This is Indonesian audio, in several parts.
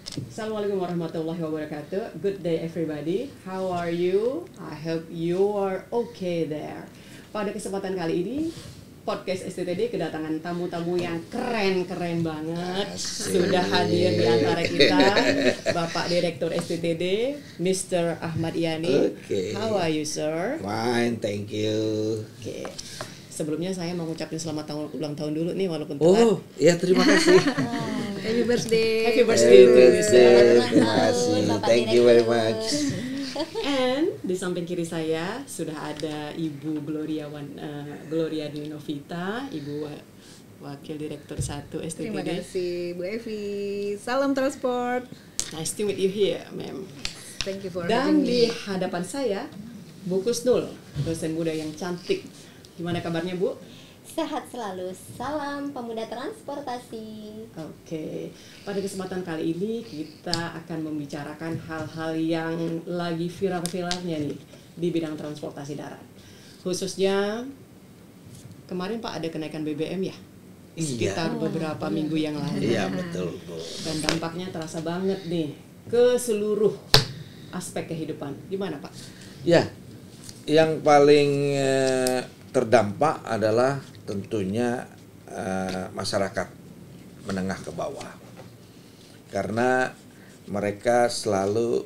Assalamualaikum warahmatullahi wabarakatuh. Good day everybody. How are you? I hope you are okay there. Pada kesempatan kali ini podcast STTD kedatangan tamu-tamu yang keren-keren banget. Sudah hadir di antara kita Bapak Direktur STTD, Mr. Ahmad Yani. Okay. How are you, sir? Fine, thank you. Oke. Sebelumnya saya mau ngucapin selamat ulang tahun dulu nih walaupun telat. Oh, ya terima kasih. Happy birthday. Happy birthday to you, sir. Terima kasih. Thank you very much. And di samping kiri saya sudah ada Ibu Gloria Dinovita, Ibu Wakil Direktur 1 STTD. Terima kasih Bu Evi. Salam transport. Nice to meet you here, ma'am. Thank you for Dan having di me. hadapan saya Bu Kusnul, dosen muda yang cantik. Gimana kabarnya, Bu? Sehat selalu, salam pemuda transportasi. Oke, pada kesempatan kali ini kita akan membicarakan hal-hal yang lagi viral-viralnya nih di bidang transportasi darat. Khususnya kemarin Pak ada kenaikan BBM ya? Sekitar beberapa minggu yang lalu. Iya, betul, Bu. Dan dampaknya terasa banget nih ke seluruh aspek kehidupan. Gimana Pak? Ya, yang paling terdampak adalah tentunya masyarakat menengah ke bawah, karena mereka selalu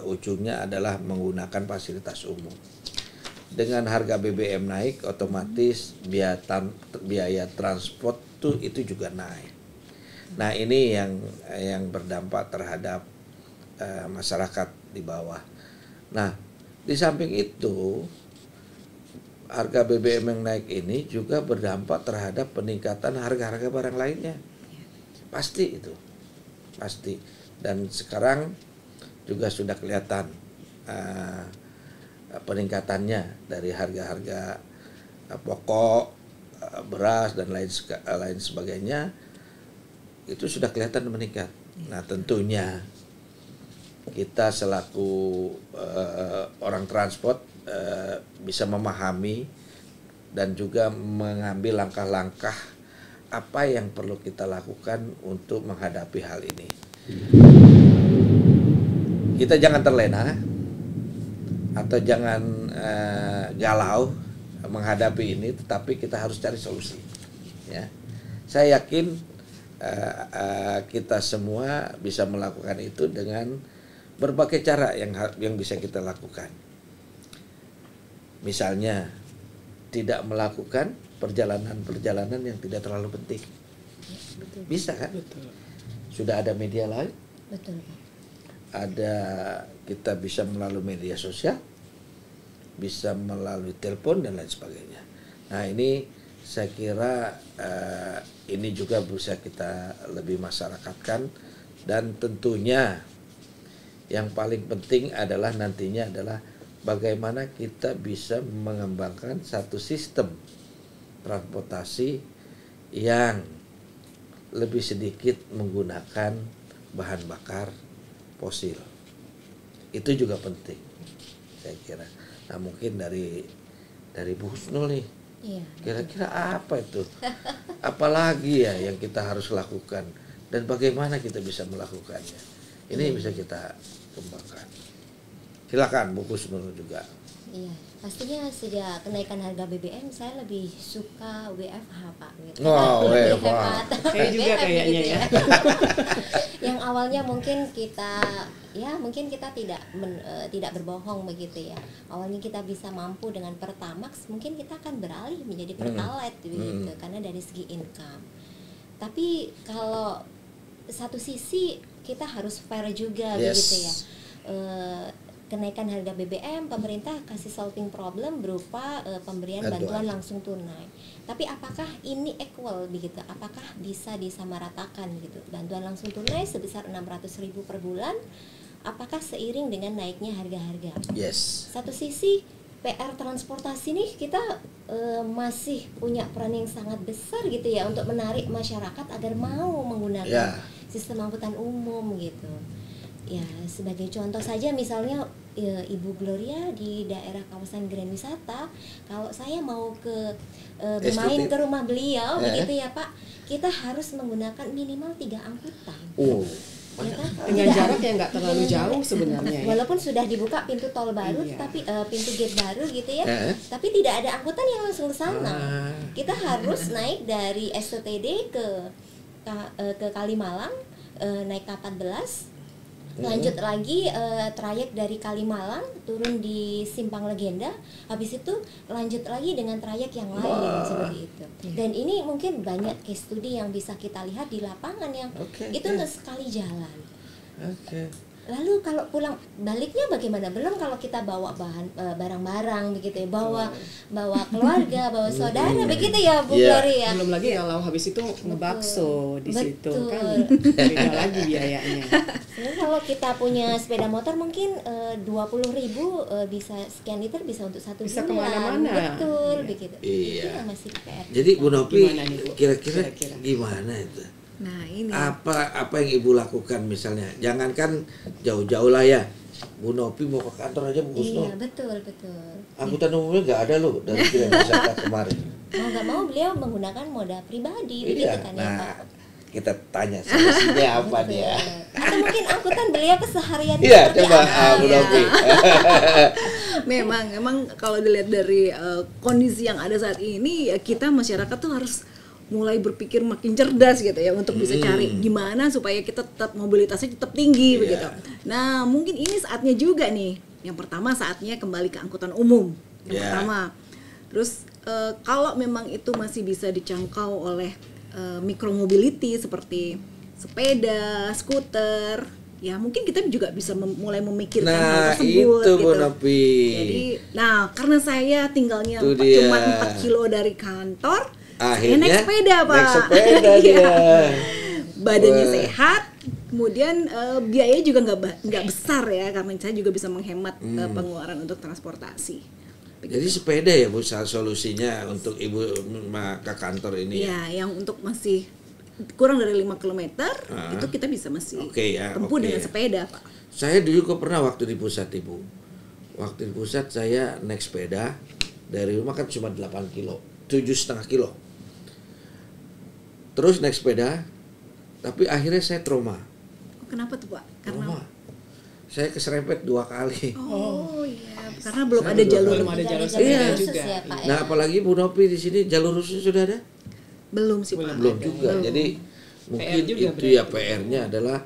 ujungnya adalah menggunakan fasilitas umum. Dengan harga BBM naik, otomatis biaya transport itu juga naik. Nah, ini yang berdampak terhadap masyarakat di bawah. Nah, di samping itu, harga BBM yang naik ini juga berdampak terhadap peningkatan harga-harga barang lainnya. Pasti itu. Pasti. Dan sekarang juga sudah kelihatan peningkatannya dari harga-harga pokok, beras dan lain sebagainya, itu sudah kelihatan meningkat. Nah, tentunya kita selaku orang transport bisa memahami dan juga mengambil langkah-langkah apa yang perlu kita lakukan untuk menghadapi hal ini. Kita jangan terlena atau jangan galau menghadapi ini, tetapi kita harus cari solusi. Ya, saya yakin kita semua bisa melakukan itu dengan berbagai cara yang bisa kita lakukan. Misalnya tidak melakukan perjalanan-perjalanan yang tidak terlalu penting. Betul. Bisa kan? Betul. Sudah ada media lain. Betul, Pak. Kita bisa melalui media sosial, bisa melalui telepon dan lain sebagainya. Nah, ini saya kira ini juga bisa kita lebih masyarakatkan, dan tentunya yang paling penting adalah nantinya adalah bagaimana kita bisa mengembangkan satu sistem transportasi yang lebih sedikit menggunakan bahan bakar fosil. Itu juga penting, saya kira. Nah, mungkin dari Bu Husnul nih, Iya. kira-kira apa itu? Apalagi ya yang kita harus lakukan dan bagaimana kita bisa melakukannya? Ini bisa kita kembangkan. Silakan Bu Husnul juga. Iya, pastinya sejak kenaikan harga BBM saya lebih suka WFH, Pak. Gitu. Oh, Lebih WFH. hemat. Saya juga BBM kayaknya gitu ya. Yang awalnya mungkin kita tidak berbohong begitu ya. Awalnya kita bisa mampu dengan Pertamax, mungkin kita akan beralih menjadi Pertalite gitu, karena dari segi income. Tapi kalau satu sisi kita harus fair juga begitu ya. Kenaikan harga BBM, pemerintah kasih solving problem berupa pemberian bantuan langsung tunai. Tapi apakah ini equal begitu? Apakah bisa disamaratakan gitu? Bantuan langsung tunai sebesar 600.000 per bulan, apakah seiring dengan naiknya harga-harga? Yes. Satu sisi PR transportasi nih kita masih punya peran yang sangat besar gitu ya untuk menarik masyarakat agar mau menggunakan sistem angkutan umum gitu. Ya, sebagai contoh saja misalnya Ibu Gloria di daerah kawasan Grand Wisata, kalau saya mau bermain ke rumah beliau begitu ya Pak, kita harus menggunakan minimal 3 angkutan. Oh, Ya kan? dengan Tidak. jarak yang nggak terlalu jauh sebenarnya ya. Walaupun sudah dibuka pintu tol baru, Iya. tapi pintu gate baru gitu ya, Eh? tapi tidak ada angkutan yang langsung ke sana. Ah. Kita harus naik dari STTD ke Kalimalang, naik K14, lanjut lagi trayek dari Kalimalang turun di Simpang Legenda, habis itu lanjut lagi dengan trayek yang lain seperti itu. Dan ini mungkin banyak case study yang bisa kita lihat di lapangan yang Oke, itu oke. untuk sekali jalan. Oke. Lalu kalau pulang baliknya bagaimana? Belum kalau kita bawa barang-barang begitu ya, bawa keluarga, bawa saudara begitu ya Bu Iya. Glory ya. Belum lagi kalau habis itu ngebakso di situ Betul. kan beda lagi biayanya. Sebenarnya kalau kita punya sepeda motor mungkin 20.000 bisa sekian liter bisa untuk satu Bisa bulan. kemana-mana. Betul Iya. begitu. Iya. Itu yang masih PR. Jadi Bu Nopi Gimana nih, Bu? kira-kira Kira-kira. gimana itu? Nah ini Apa yang Ibu lakukan misalnya? Jangankan jauh-jauh lah ya. Bu Nopi mau ke kantor aja Bu Kusno. Iya betul betul. Angkutan umumnya nggak ada loh dari Kirim Wisata kemarin. Mau nggak mau beliau menggunakan moda pribadi begitu Iya. kan ya Pak. Nah, kita tanya solusinya apa dia? Atau mungkin angkutan beliau keseharian Iya, seperti coba apa, Bu ya. Nopi. memang kalau dilihat dari kondisi yang ada saat ini ya kita masyarakat tuh harus mulai berpikir makin cerdas gitu ya untuk bisa cari gimana supaya kita tetap mobilitasnya tetap tinggi Iya. begitu. Nah mungkin ini saatnya juga nih. Yang pertama saatnya kembali ke angkutan umum. Yang Iya. pertama. Terus kalau memang itu masih bisa dijangkau oleh micromobility seperti sepeda, skuter, ya mungkin kita juga bisa mulai memikirkan hal Nah, tersebut itu Bu gitu. Nopi. Jadi, nah karena saya tinggalnya Itu dia. cuma 4 kilo dari kantor, saya Akhirnya naik sepeda Pak. naik sepeda Iya. dia. Badannya Wah. sehat, kemudian biayanya juga nggak besar ya, karena saya juga bisa menghemat pengeluaran untuk transportasi. Jadi sepeda ya Bu solusinya untuk Ibu ke kantor ini. Ya, yang untuk masih kurang dari 5 km itu kita bisa masih Oke ya, tempuh oke. dengan sepeda Pak. Saya dulu kok pernah waktu di pusat Ibu. Waktu di pusat saya naik sepeda dari rumah kan cuma 8 kilo, 7,5 kilo. Terus naik sepeda, tapi akhirnya saya trauma. Kenapa tuh Pak? Trauma. Saya keserempet 2 kali. Oh iya, karena belum Saya ada dua jalur. kali. Belum ada jalur Jalur sepeda khusus juga. ya Pak ya. Nah, apalagi Bu Nopi di sini jalur khusus sudah ada? Belum sih Pak. Belum juga. Jadi mungkin juga itu berarti. ya PR-nya adalah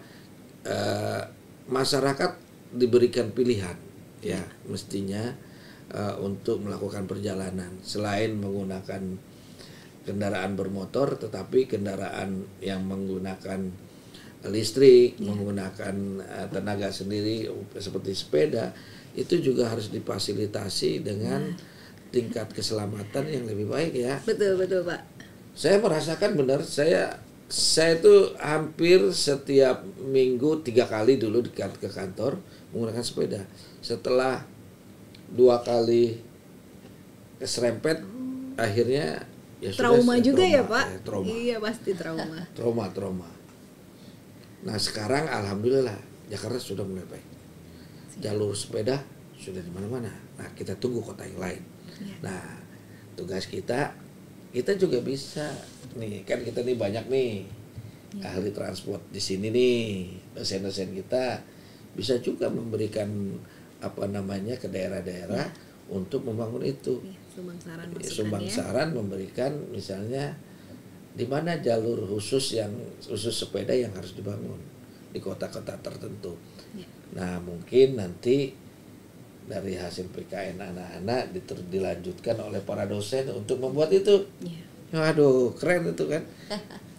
masyarakat diberikan pilihan ya mestinya untuk melakukan perjalanan selain menggunakan kendaraan bermotor tetapi kendaraan yang menggunakan listrik, menggunakan tenaga sendiri seperti sepeda itu juga harus difasilitasi dengan tingkat keselamatan yang lebih baik ya. Betul Pak. Saya merasakan benar saya tuh hampir setiap minggu 3 kali dulu ke kantor menggunakan sepeda. Setelah 2 kali keserempet akhirnya ya Trauma sudah, juga trauma, ya Pak? trauma. Iya pasti trauma. Trauma. Nah sekarang alhamdulillah Jakarta sudah mulai baik. Jalur sepeda sudah di mana-mana. Nah kita tunggu kota yang lain. Nah tugas kita juga bisa nih kan kita nih banyak nih ahli transport di sini nih dosen-dosen kita bisa juga memberikan apa namanya ke daerah-daerah untuk membangun itu. Sumbang saran masukan Sumbang ya. saran memberikan misalnya di mana jalur khusus sepeda yang harus dibangun di kota-kota tertentu. Ya. Nah mungkin nanti dari hasil PKN anak-anak dilanjutkan oleh para dosen untuk membuat itu. Ya. Waduh keren itu kan.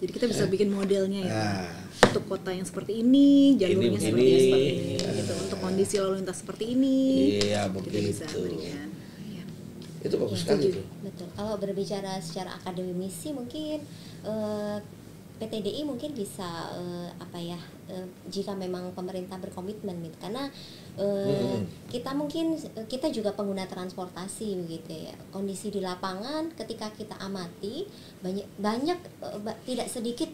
Jadi kita bisa bikin modelnya ya Pak. Nah, Untuk kota yang seperti ini, jalurnya Ini, seperti ini, ya. gitu. Untuk kondisi lalu lintas seperti ini, iya kita bisa begitu. berikan. Iya. Itu bagus sekali tuh. Betul. Kalau berbicara secara akademisi mungkin PTDI mungkin bisa jika memang pemerintah berkomitmen gitu karena kita juga pengguna transportasi begitu ya. Kondisi di lapangan ketika kita amati banyak tidak sedikit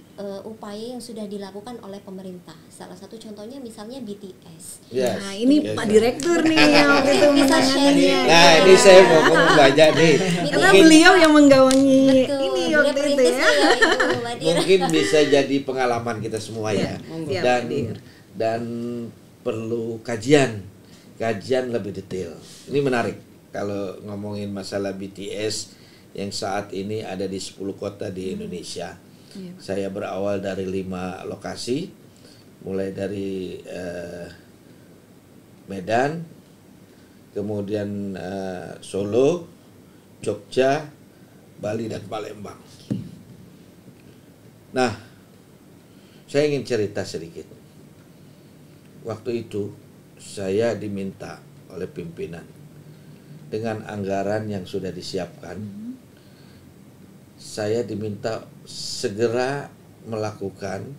upaya yang sudah dilakukan oleh pemerintah. Salah satu contohnya misalnya BTS. Yes. Nah ini Yes. Pak Direktur nih yang itu Bisa menanganinya. Nah ini saya mau ngomong banyak nih. Karena Mungkin- beliau yang menggawangi Betul. ini Beliau waktu itu perintis ya. ya, Ibu Mbak Dira. mungkin bisa jadi pengalaman kita semua ya. Siap, Dan Pak Dir. dan perlu kajian lebih detail. Ini menarik kalau ngomongin masalah BTS yang saat ini ada di 10 kota di Indonesia. Saya berawal dari 5 lokasi, mulai dari Medan, kemudian Solo, Jogja, Bali, dan Palembang. Nah, saya ingin cerita sedikit. Waktu itu saya diminta oleh pimpinan dengan anggaran yang sudah disiapkan. Saya diminta segera melakukan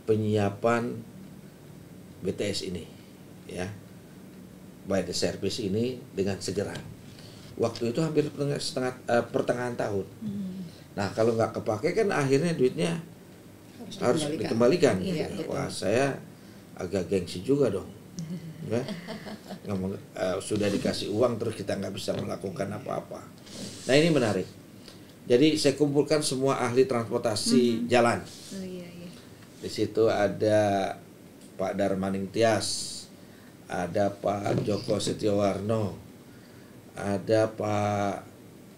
penyiapan BTS ini, ya, by the service ini dengan segera. Waktu itu hampir pertengahan tahun. Nah, kalau nggak kepake kan akhirnya duitnya harus dikembalikan. Iya, Wah, saya agak gengsi juga dong. Ya? Ngomong, sudah dikasih uang terus kita nggak bisa melakukan apa-apa. Nah, ini menarik. Jadi saya kumpulkan semua ahli transportasi jalan. Oh, iya. Di situ ada Pak Darmaning Tias, ada Pak Joko Setiowarno, ada Pak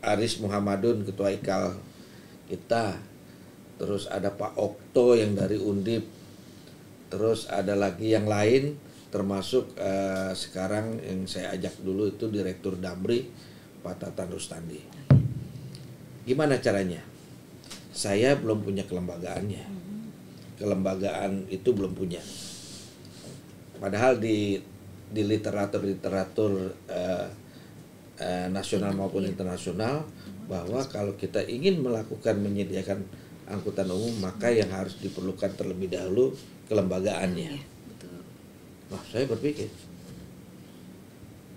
Aris Muhammadun, Ketua IKAL kita, terus ada Pak Okto yang dari Undip, terus ada lagi yang lain, termasuk sekarang yang saya ajak dulu itu Direktur Damri, Pak Tatan Rustandi. Gimana caranya? Saya belum punya kelembagaannya. Kelembagaan itu belum punya. Padahal di literatur nasional maupun internasional, bahwa kalau kita ingin menyediakan angkutan umum, maka yang harus diperlukan terlebih dahulu kelembagaannya. Nah, saya berpikir,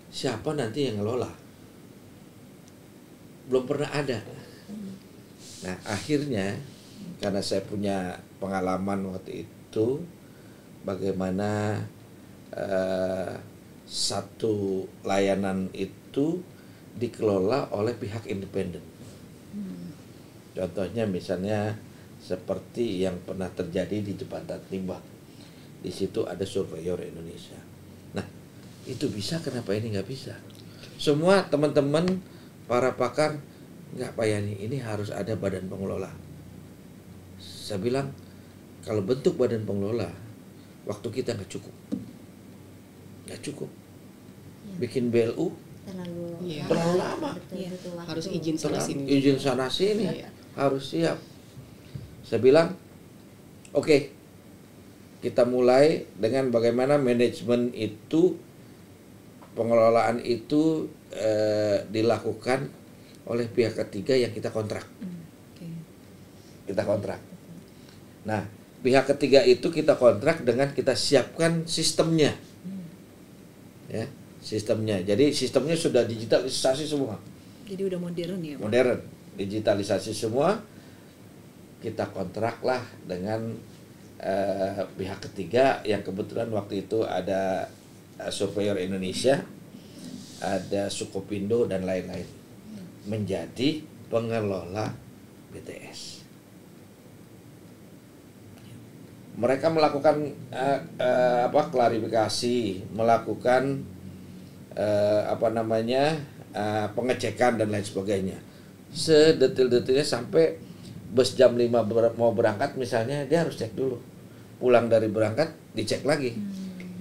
siapa nanti yang ngelola? Belum pernah ada. Nah, akhirnya karena saya punya pengalaman waktu itu, bagaimana satu layanan itu dikelola oleh pihak independen. Contohnya misalnya seperti yang pernah terjadi di Jembatan Timbang. Di situ ada Surveyor Indonesia. Nah, itu bisa, kenapa ini nggak bisa? Semua teman-teman para pakar, nggak Pak Yani, ini harus ada badan pengelola. Saya bilang, kalau bentuk badan pengelola, waktu kita nggak cukup. Bikin BLU terlalu lama. Betul, Harus izin sana sini. Izin sana sini, Iya. harus siap. Saya bilang, oke, kita mulai dengan bagaimana manajemen itu, pengelolaan itu dilakukan oleh pihak ketiga yang kita kontrak. Kita kontrak. Nah, pihak ketiga itu kita kontrak dengan kita siapkan sistemnya. Ya, sistemnya. Jadi sistemnya sudah digitalisasi semua. Jadi udah modern ya, Pak? Modern, digitalisasi semua. Kita kontraklah dengan pihak ketiga yang kebetulan waktu itu ada Surveyor Indonesia, ada Sukopindo dan lain-lain, menjadi pengelola BTS. Mereka melakukan klarifikasi, melakukan pengecekan dan lain sebagainya. Sedetil-detilnya sampai bus jam 5 mau berangkat misalnya, dia harus cek dulu. Pulang dari berangkat dicek lagi.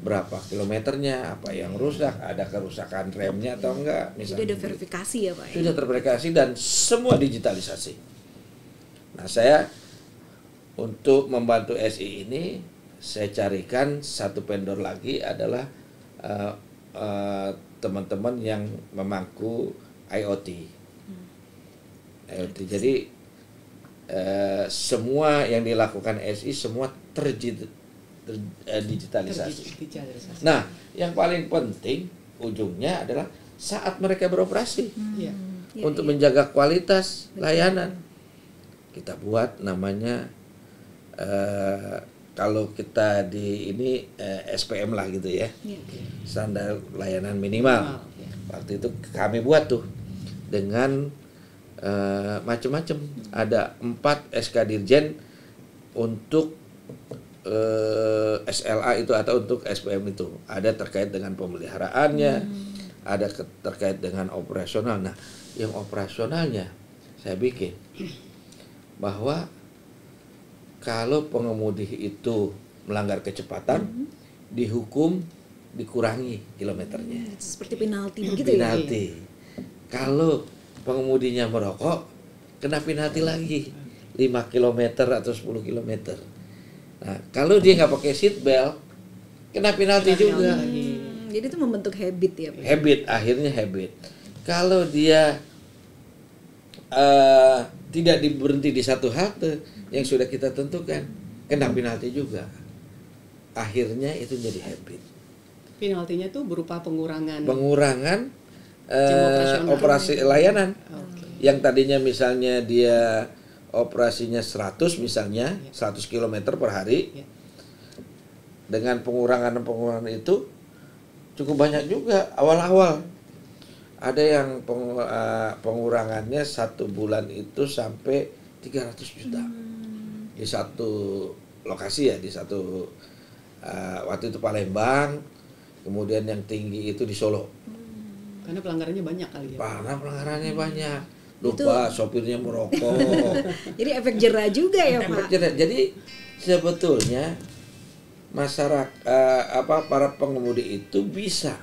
Berapa kilometernya, apa yang rusak, ada kerusakan remnya atau enggak misalnya. Jadi ada verifikasi ya, Pak? Sudah terverifikasi dan semua digitalisasi. Nah, saya untuk membantu SI ini, saya carikan satu vendor lagi adalah teman-teman yang memangku IoT. IoT. Jadi semua yang dilakukan SI semua digitalisasi. Nah, yang paling penting ujungnya adalah saat mereka beroperasi untuk menjaga kualitas layanan. Kita buat namanya kalau kita di ini SPM lah gitu ya, standar layanan minimal. Waktu itu kami buat tuh dengan macam-macam. Ada 4 SK Dirjen untuk SLA itu atau untuk SPM itu. Ada terkait dengan pemeliharaannya, ada terkait dengan operasional. Nah, yang operasionalnya saya bikin bahwa kalau pengemudi itu melanggar kecepatan, dihukum dikurangi kilometernya. Seperti penalti begitu ya. Penalti. Kalau pengemudinya merokok, kena penalti lagi 5 km atau 10 km. Nah, kalau dia nggak pakai seat belt, kena penalti juga. Jadi itu membentuk habit ya, Pak. Habit, akhirnya habit. Kalau dia tidak berhenti di satu halte yang sudah kita tentukan, kena penalti juga. Akhirnya itu jadi habit. Penaltinya tuh berupa pengurangan operasi layanan. Oke. Yang tadinya misalnya dia operasinya 100 misalnya, 100 km per hari. Ya. Dengan pengurangan itu cukup banyak juga awal-awal. Ada yang pengurangannya 1 bulan itu sampai 300 juta. Di satu lokasi ya, di satu waktu itu Palembang, kemudian yang tinggi itu di Solo. Karena pelanggarannya banyak kali ya. Karena pelanggarannya banyak. Lupa sopirnya merokok. Jadi efek jera juga ya, Efek Pak. jera. Jadi sebetulnya masyarakat para pengemudi itu bisa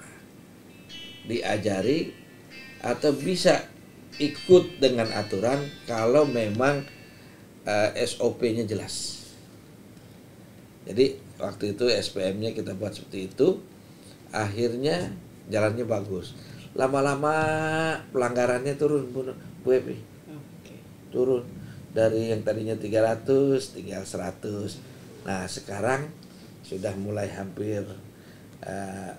diajari atau bisa ikut dengan aturan kalau memang SOP-nya jelas. Jadi waktu itu SPM-nya kita buat seperti itu, akhirnya jalannya bagus. Lama-lama pelanggarannya turun, Bu Epi. Oke. Turun dari yang tadinya 300 tinggal 100. Nah, sekarang sudah mulai hampir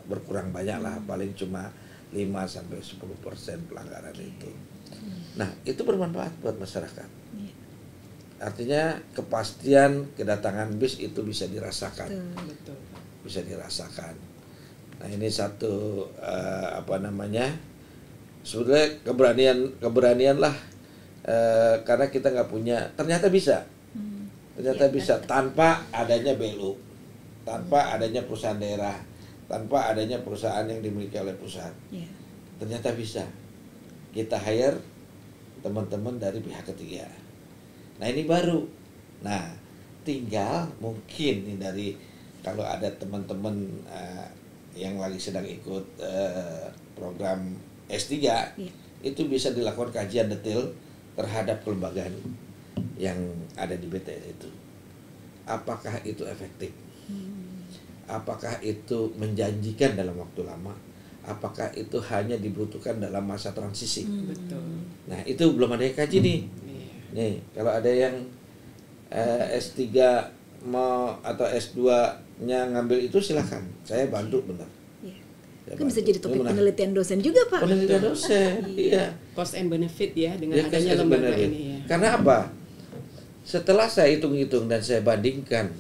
berkurang banyak lah, paling cuma 5-10% pelanggaran itu. Nah, itu bermanfaat buat masyarakat. Artinya kepastian kedatangan bis itu bisa dirasakan. Betul. Bisa dirasakan. Nah, ini satu sebetulnya keberanian lah, karena kita nggak punya, ternyata bisa tanpa adanya BLU, tanpa adanya perusahaan daerah, tanpa adanya perusahaan yang dimiliki oleh pusat. Ternyata bisa kita hire teman-teman dari pihak ketiga. Nah, ini baru. Nah, tinggal mungkin nih dari kalau ada teman-teman yang lagi sedang ikut program S3, itu bisa dilakukan kajian detail terhadap kelembagaan yang ada di BTS itu. Apakah itu efektif? Apakah itu menjanjikan dalam waktu lama? Apakah itu hanya dibutuhkan dalam masa transisi? Betul. Nah, itu belum ada yang kaji nih. Nih, kalau ada yang S3 mau atau S2-nya ngambil itu silakan. Saya bantu benar. Itu bisa jadi topik penelitian dosen juga, Pak. Penelitian dosen, iya. Cost and benefit ya dengan Ya, adanya lembaga ini ya. Karena apa? Setelah saya hitung-hitung dan saya bandingkan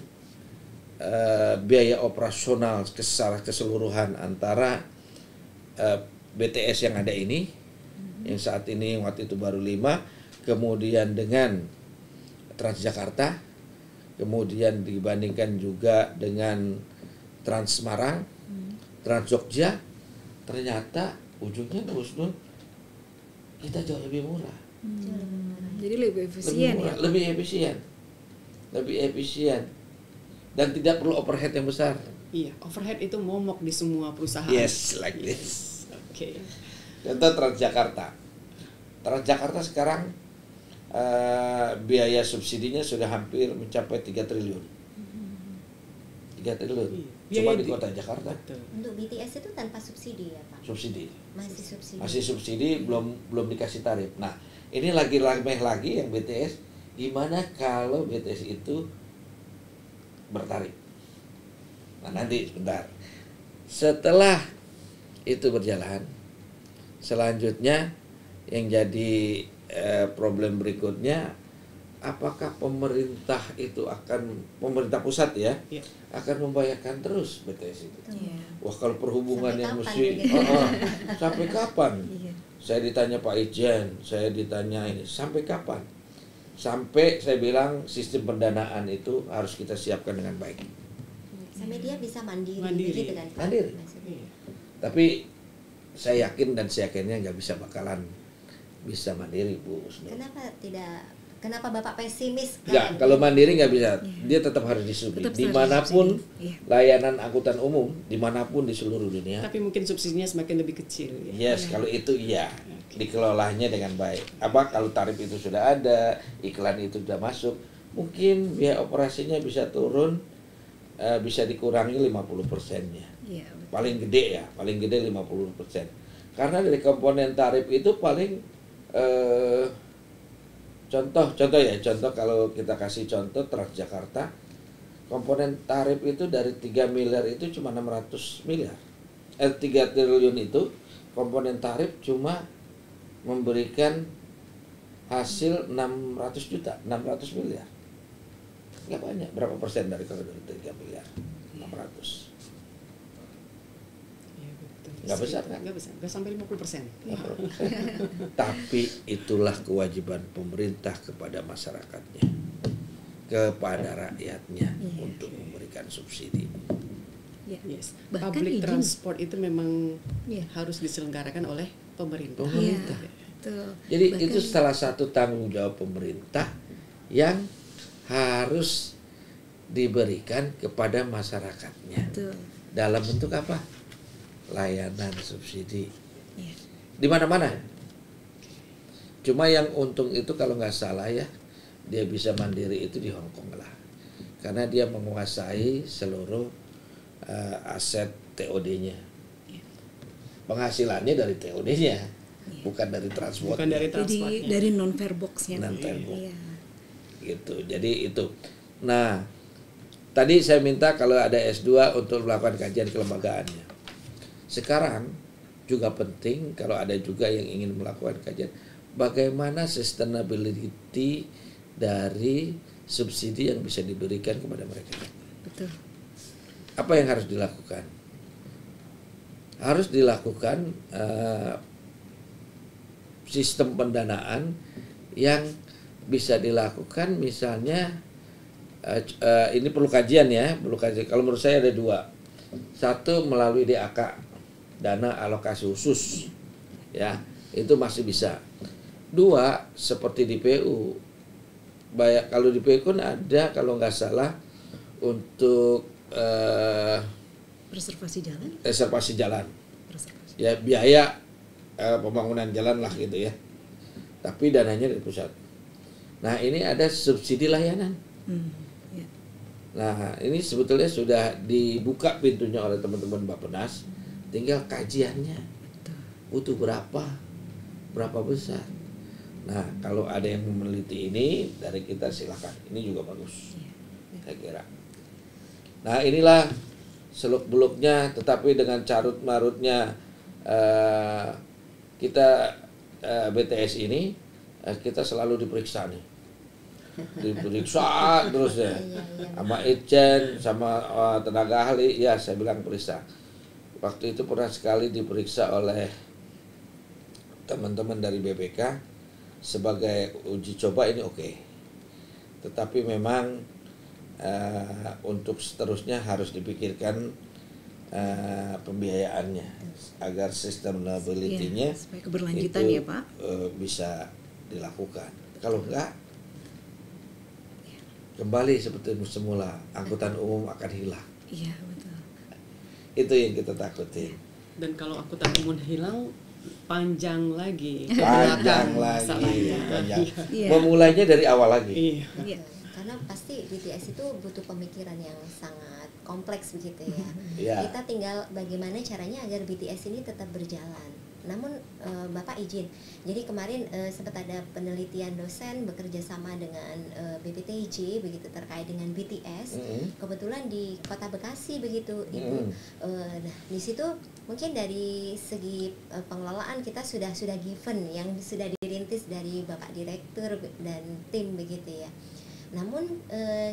biaya operasional secara keseluruhan antara BTS yang ada ini, yang saat ini waktu itu baru 5, kemudian dengan Transjakarta, kemudian dibandingkan juga dengan Trans Semarang, Trans Jogja, ternyata ujungnya Gus Nur kita jauh lebih murah. Jadi lebih efisien ya. Lebih efisien dan tidak perlu overhead yang besar. Iya, overhead itu momok di semua perusahaan. Yes, like this. Oke. Contoh Transjakarta. Transjakarta sekarang biaya subsidinya sudah hampir mencapai 3 triliun. 3 triliun. Cuma di kota Jakarta. Betul. Untuk BTS itu tanpa subsidi ya, Pak? Subsidi. Masih subsidi. Belum dikasih tarif. Nah, ini lagi yang BTS, gimana kalau BTS itu bertarif? Nah, nanti sebentar. Setelah itu berjalan, selanjutnya yang jadi problem berikutnya, apakah pemerintah pusat ya, akan membayarkan terus BTS itu? Wah, kalau perhubungan yang mesti sampai kapan? Saya ditanya Pak Ijen, saya ditanya ini, sampai kapan? sampai saya bilang sistem pendanaan itu harus kita siapkan dengan baik. Sampai dia bisa mandiri. Mandiri. Gitu kan, Pak? Mandiri. Maksudnya. Tapi saya yakin dan saya yakinnya nggak bisa bakalan bisa mandiri, Bu Husnul. Kenapa Bapak pesimis? Nggak, kalau mandiri nggak bisa. Dia tetap harus disubsidi. Tetap harus Dimanapun disubsidi. Iya. layanan angkutan umum, dimanapun di seluruh dunia. Tapi mungkin subsidinya semakin lebih kecil ya. Yes, kalau itu iya, dikelolanya dengan baik. Apa kalau tarif itu sudah ada, iklan itu sudah masuk, mungkin biaya operasinya bisa turun, bisa dikurangi 50%-nya. Iya, betul. Paling gede ya, paling gede 50%. Karena dari komponen tarif itu paling contoh kalau kita kasih contoh Transjakarta, komponen tarif itu dari 3 miliar itu cuma 600 miliar. 3 triliun itu komponen tarif cuma memberikan hasil 600 juta, 600 miliar. Nggak banyak, berapa persen dari kalau dari 3 miliar? 600. Iya, betul. Nggak besar, kan? Nggak besar, nggak sampai 50%. Tapi itulah kewajiban pemerintah kepada masyarakatnya, kepada rakyatnya untuk memberikan subsidi. Ya. Yes. Bahkan Public izin. transport itu memang Iya. harus diselenggarakan oleh pemerintah. Pemerintah. Iya, betul. Jadi Bahkan- itu salah satu tanggung jawab pemerintah yang harus diberikan kepada masyarakatnya. Betul. Dalam bentuk apa? Layanan subsidi. Iya. Di mana-mana. Cuma yang untung itu kalau nggak salah ya, dia bisa mandiri itu di Hong Kong lah. Karena dia menguasai seluruh aset TOD-nya. Penghasilannya dari TOD-nya, bukan dari transport. Bukan dari Jadi transportnya. dari non fare box-nya. Non-fare box. Iya. Gitu. Jadi itu. Nah, tadi saya minta kalau ada S2 untuk melakukan kajian kelembagaannya. Sekarang juga penting kalau ada juga yang ingin melakukan kajian bagaimana sustainability dari subsidi yang bisa diberikan kepada mereka. Betul. Apa yang harus dilakukan? Harus dilakukan sistem pendanaan yang bisa dilakukan, misalnya ini perlu kajian ya, perlu kajian. Kalau menurut saya ada dua. Satu melalui DAK, dana alokasi khusus, ya itu masih bisa. Dua seperti di PU, kalau di PU kan ada kalau nggak salah untuk Reservasi jalan. reservasi jalan, Reservasi. ya biaya pembangunan jalan lah gitu ya. Tapi dananya dari pusat. Nah ini ada subsidi layanan. Ya. Nah ini sebetulnya sudah dibuka pintunya oleh teman-teman Bappenas, tinggal kajiannya Betul. butuh berapa besar. Nah kalau ada yang meneliti ini dari kita silakan, ini juga bagus, saya kira. Nah inilah seluk-beluknya, tetapi dengan carut marutnya kita BTS ini, kita selalu diperiksa nih. Diperiksa terus ya, sama Itjen, sama tenaga ahli, ya saya bilang periksa. Waktu itu pernah sekali diperiksa oleh teman-teman dari BPK sebagai uji coba, ini oke. Tetapi memang untuk seterusnya harus dipikirkan pembiayaannya agar sustainability-nya supaya keberlanjutan itu, ya Pak. bisa dilakukan. Kalau enggak, kembali seperti semula, angkutan umum akan hilang. Iya betul. Itu yang kita takutin. Dan kalau angkutan umum hilang, panjang lagi. Panjang Belakang lagi. masalahnya. Panjang. Iya. Memulainya dari awal lagi. Iya. Iya. Karena pasti BTS itu butuh pemikiran yang sangat kompleks begitu ya. Iya. Kita tinggal bagaimana caranya agar BTS ini tetap berjalan. Namun Bapak izin, jadi kemarin sempat ada penelitian dosen bekerja sama dengan BPTIJ begitu terkait dengan BTS. Kebetulan di Kota Bekasi begitu Ibu. Nah di situ mungkin dari segi pengelolaan kita sudah given yang sudah dirintis dari Bapak Direktur dan tim begitu ya. Namun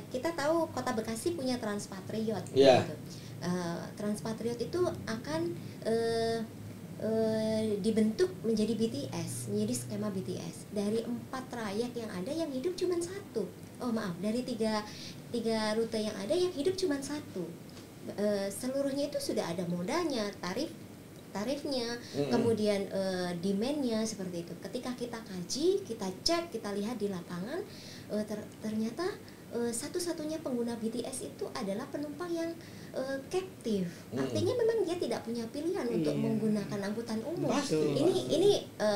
kita tahu Kota Bekasi punya Transpatriot, Yeah. gitu. Transpatriot itu akan dibentuk menjadi BTS, menjadi skema BTS. Dari 4 trayek yang ada yang hidup cuma 1. Oh maaf, dari tiga rute yang ada yang hidup cuma 1. Seluruhnya itu sudah ada modanya, tarifnya, kemudian demand-nya seperti itu. Ketika kita kaji, kita cek, kita lihat di lapangan, ternyata satu-satunya pengguna BTS itu adalah penumpang yang captive. Artinya memang dia tidak punya pilihan untuk menggunakan angkutan umum. Ini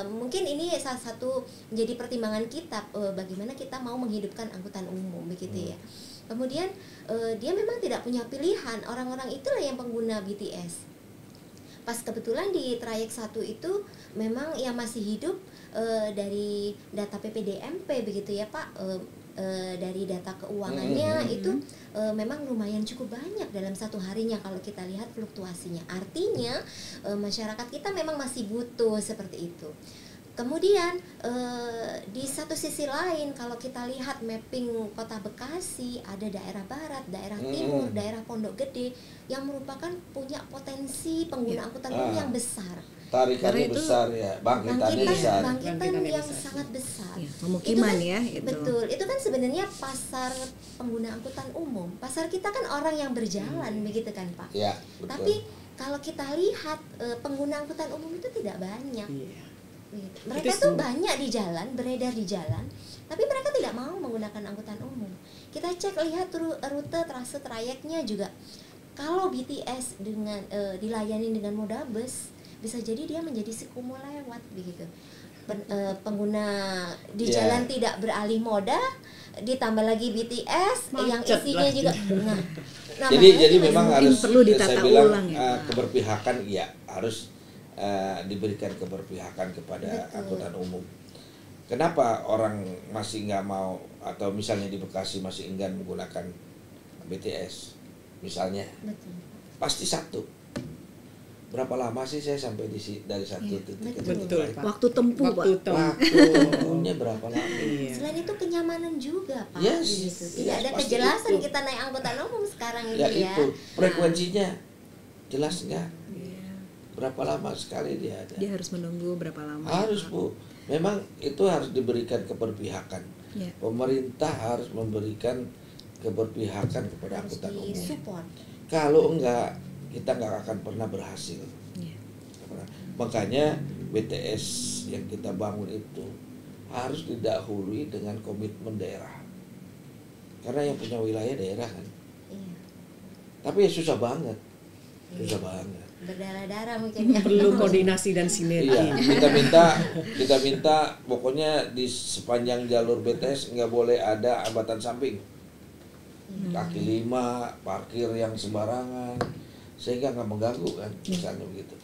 mungkin ini salah satu menjadi pertimbangan kita, bagaimana kita mau menghidupkan angkutan umum begitu ya. Kemudian dia memang tidak punya pilihan, orang-orang itulah yang pengguna BTS. Pas kebetulan di trayek 1 itu memang yang masih hidup dari data PPDMP begitu ya Pak, dari data keuangannya itu memang lumayan cukup banyak dalam satu harinya kalau kita lihat fluktuasinya. Artinya masyarakat kita memang masih butuh seperti itu. Kemudian di satu sisi lain kalau kita lihat mapping kota Bekasi, ada daerah barat, daerah timur, daerah Pondok Gede yang merupakan punya potensi pengguna angkutan umum yang besar. Tarikannya besar ya, bangkitannya besar. Bangkitan yang sangat besar. Ya, pemukiman itu kan, ya. Itu. Betul, itu kan sebenarnya pasar pengguna angkutan umum. Pasar kita kan orang yang berjalan begitu kan Pak. Ya, betul. Tapi kalau kita lihat pengguna angkutan umum itu tidak banyak. Mereka tuh banyak di jalan, beredar di jalan, tapi mereka tidak mau menggunakan angkutan umum. Kita cek lihat rute trase trayeknya juga. Kalau BTS dengan dilayani dengan moda bus, bisa jadi dia menjadi sikumu lewat begitu. Pengguna di jalan tidak beralih moda, ditambah lagi BTS yang isinya juga. Nah jadi memang harus perlu ditata ulang ya. Keberpihakan ya harus diberikan keberpihakan kepada angkutan umum. Kenapa orang masih nggak mau atau misalnya di Bekasi masih enggan menggunakan BTS misalnya? Betul. Pasti satu. Berapa lama sih saya sampai dari satu titik ke titik lain? Waktu tempuh, Pak. Waktunya berapa lama? Selain itu kenyamanan juga, Pak. Yes. Tidak ada kejelasan kita naik angkutan umum sekarang ini ya. Itu frekuensinya jelas nggak? Berapa lama sekali dia ada? Dia harus menunggu berapa lama? Harus Bu. Memang itu harus diberikan keberpihakan. Ya. Pemerintah harus memberikan keberpihakan kepada angkutan umum. Support. Kalau enggak, kita nggak akan pernah berhasil. Ya. Makanya BTS yang kita bangun itu harus didahului dengan komitmen daerah. Karena yang punya wilayah daerah kan. Iya. Tapi ya susah banget. Susah banget. Berdarah-darah mungkin ya. Perlu koordinasi dan sinergi. Iya, kita minta pokoknya di sepanjang jalur BTS nggak boleh ada hambatan samping. Kaki 5, parkir yang sembarangan, sehingga nggak mengganggu kan, misalnya begitu.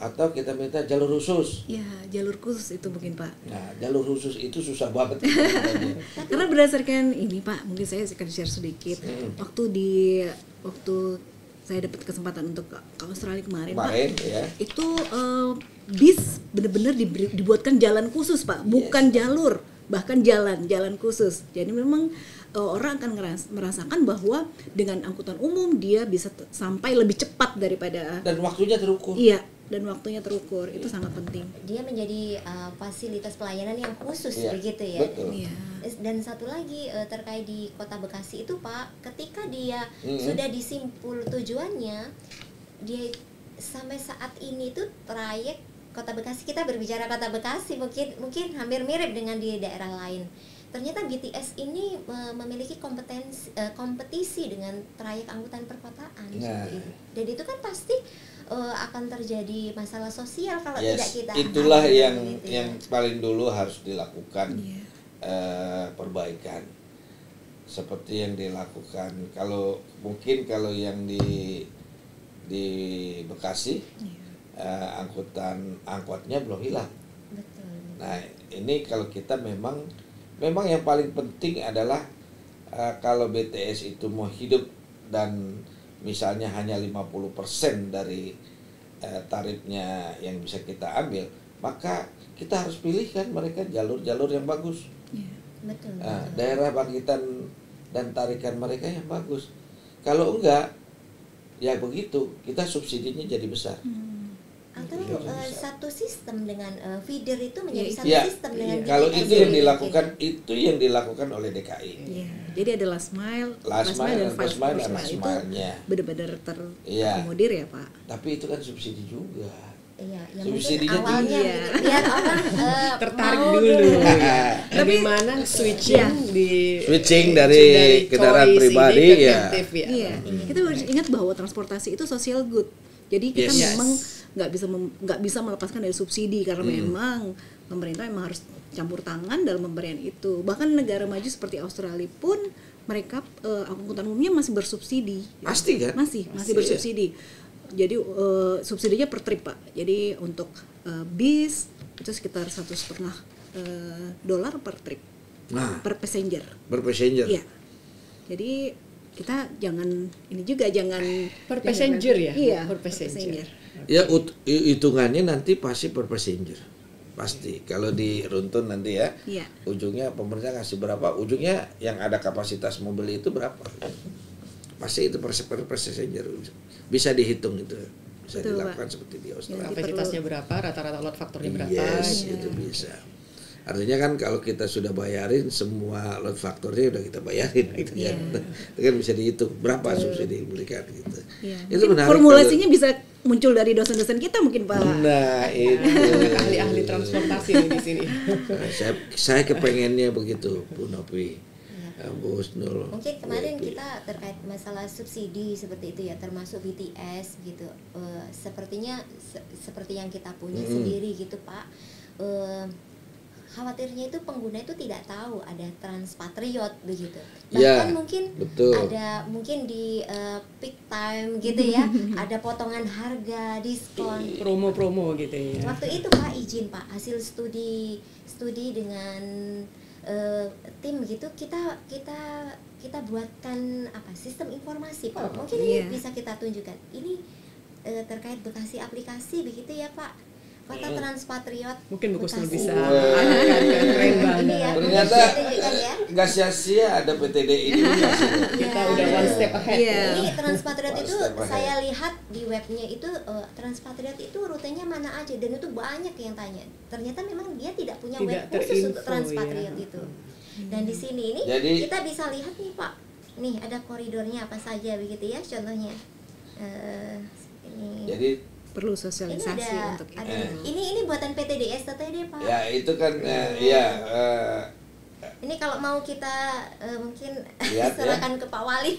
Atau kita minta jalur khusus. Ya, jalur khusus itu mungkin Pak. Nah, jalur khusus itu susah banget. Karena berdasarkan ini Pak, mungkin saya akan share sedikit. Waktu saya dapat kesempatan untuk ke Australia kemarin Pak, ya. itu bis benar-benar dibuatkan jalan khusus Pak, bukan jalur, bahkan jalan khusus. Jadi memang orang akan merasakan bahwa dengan angkutan umum dia bisa sampai lebih cepat daripada, dan waktunya terukur. Iya, dan waktunya terukur. Itu sangat penting. Dia menjadi fasilitas pelayanan yang khusus begitu ya. Betul. Iya. Dan satu lagi terkait di Kota Bekasi itu Pak, ketika dia sudah disimpul tujuannya, dia sampai saat ini tuh trayek Kota Bekasi, kita berbicara Kota Bekasi mungkin hampir mirip dengan di daerah lain. Ternyata BTS ini memiliki kompetisi dengan trayek angkutan perkotaan. Dan itu kan pasti akan terjadi masalah sosial kalau tidak kita. Itulah yang paling dulu harus dilakukan. Perbaikan seperti yang dilakukan kalau yang di Bekasi angkotnya belum hilang. Betul. Nah ini kalau kita memang yang paling penting adalah kalau BTS itu mau hidup dan misalnya hanya 50% dari tarifnya yang bisa kita ambil, maka kita harus pilihkan mereka jalur-jalur yang bagus. Betul. Daerah bangkitan dan tarikan mereka yang bagus. Kalau enggak, ya begitu, kita subsidinya jadi besar. atau satu sistem dengan feeder itu menjadi satu Ya, sistem dengan kalau BTS itu yang gitu. dilakukan, itu yang dilakukan oleh DKI. Iya. Jadi ada last mile Last mile dan dan first mile dan first last itu mile-nya. benar-benar Iya. terakomodir ya Pak. Tapi itu kan subsidi juga. Iya, yang mungkin Subsidinya awalnya tinggi. gitu, biar orang Tertarik mau dulu. Tapi- Bagaimana switching Iya. di Switching dari kendaraan choice pribadi, ini ke ya. captive, ya. Iya, kita harus ingat bahwa transportasi itu social good. Jadi kita Yes. memang nggak bisa melepaskan dari subsidi karena memang pemerintah memang harus campur tangan dalam pemberian itu. Bahkan negara maju seperti Australia pun mereka angkutan umumnya masih bersubsidi. Pasti kan? Masih bersubsidi. Jadi subsidinya per trip Pak. Jadi untuk bis itu sekitar $1,5 per trip, Nah, per passenger. berpassenger. Iya. Jadi kita jangan Per passenger ya? Iya, Per passenger. Ya hitungannya nanti pasti per passenger. Pasti. Kalau di runtun nanti ya. Iya. Ujungnya pemerintah ngasih berapa? Ujungnya yang ada kapasitas mobil itu berapa? Pasti itu per passenger. Bisa dihitung itu. Bisa Betul, dilakukan Pak. seperti di Australia. Nanti Kapasitasnya berapa, rata-rata load faktornya berapa? Yes, gitu. itu bisa. Artinya kan kalau kita sudah bayarin semua load faktornya udah kita bayarin gitu Iya. kan. Itu kan bisa dihitung berapa subsidi diberikan gitu. Iya. Itu Mungkin menarik. formulasinya bisa muncul dari dosen-dosen kita mungkin Pak. Nah, itu. Ahli-ahli transportasi nih di sini. Nah, saya kepengennya begitu, Bu Novi, Bu Husnul. mungkin kemarin kita terkait masalah subsidi seperti itu ya, termasuk BTS gitu. Sepertinya seperti yang kita punya sendiri gitu Pak. Khawatirnya itu pengguna itu tidak tahu ada Transpatriot begitu. Ya, Bahkan mungkin betul. ada mungkin di peak time gitu ya, ada potongan harga, diskon. Promo-promo gitu ya. Waktu itu Pak izin Pak, hasil studi dengan tim gitu, kita buatkan apa sistem informasi Pak. Mungkin Iya. ini bisa kita tunjukkan. Ini terkait Bekasi aplikasi begitu ya Pak. Kota Transpatriot. Mungkin Bu Husnul Bekasi. bisa Wah. keren Ini banget. ya, Ternyata bisa tunjukkan ya. nggak sia-sia ada PTD ini. Kita udah one step ahead. Iya. Ini Transpatriot itu Step ahead. saya lihat di webnya itu Transpatriot itu rutenya mana aja dan itu banyak yang tanya. Ternyata memang dia tidak punya Tidak web khusus terinfo, untuk Transpatriot ya. itu. Dan di sini ini Jadi- kita bisa lihat nih Pak. Nih ada koridornya apa saja begitu ya contohnya. Ini Jadi Perlu ini sosialisasi ada, untuk itu. ini buatan PTDS TTD Pak. ya itu kan ya Ini kalau mau kita mungkin Lihat, serahkan ke Pak Wali.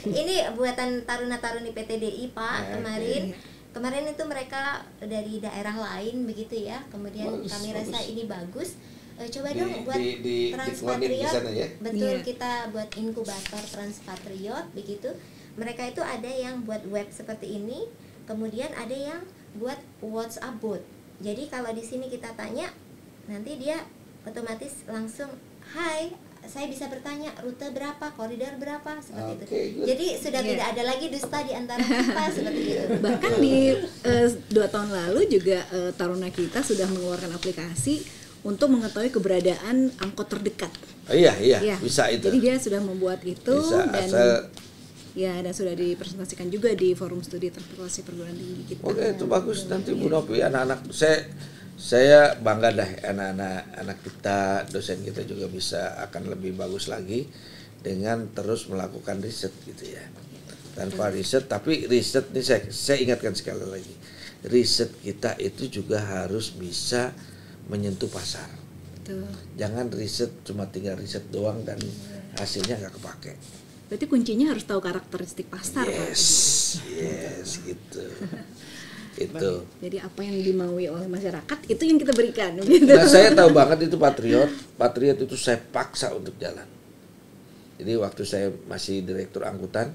Ini buatan Taruna-Taruni PTDI Pak kemarin. Kemarin itu mereka dari daerah lain begitu ya. Kemudian Bagus, kami rasa bagus. ini bagus. Coba Di- dong buat di- di- diklonin di Transpatriot. sana ya. Betul, Iya. kita buat inkubator Transpatriot begitu. Mereka itu ada yang buat web seperti ini, kemudian ada yang buat WhatsApp bot. Jadi kalau di sini kita tanya, nanti dia otomatis langsung, "Hai, saya bisa bertanya rute berapa, koridor berapa," seperti itu. Oke, good. Jadi sudah Iya. tidak ada lagi dusta di antara kita seperti itu. Bahkan di 2 tahun lalu juga Taruna kita sudah mengeluarkan aplikasi untuk mengetahui keberadaan angkot terdekat. iya Ya. bisa itu. Jadi dia sudah membuat itu Bisa dan asal. dan sudah dipresentasikan juga di forum studi transportasi perguruan tinggi kita. Oke, itu bagus nanti Bu Novi, anak-anak saya bangga dah anak kita, dosen kita juga bisa akan lebih bagus lagi dengan terus melakukan riset gitu ya. Tanpa riset, tapi riset ini saya ingatkan sekali lagi. Riset kita itu juga harus bisa menyentuh pasar. Betul. Jangan riset cuma tinggal riset doang dan hasilnya nggak kepake. Berarti kuncinya harus tahu karakteristik pasar, Pak. Yes, gitu. Itu. Jadi apa yang dimaui oleh masyarakat itu yang kita berikan. Gitu. Nah, saya tahu banget itu Patriot itu saya paksa untuk jalan. Jadi waktu saya masih direktur angkutan,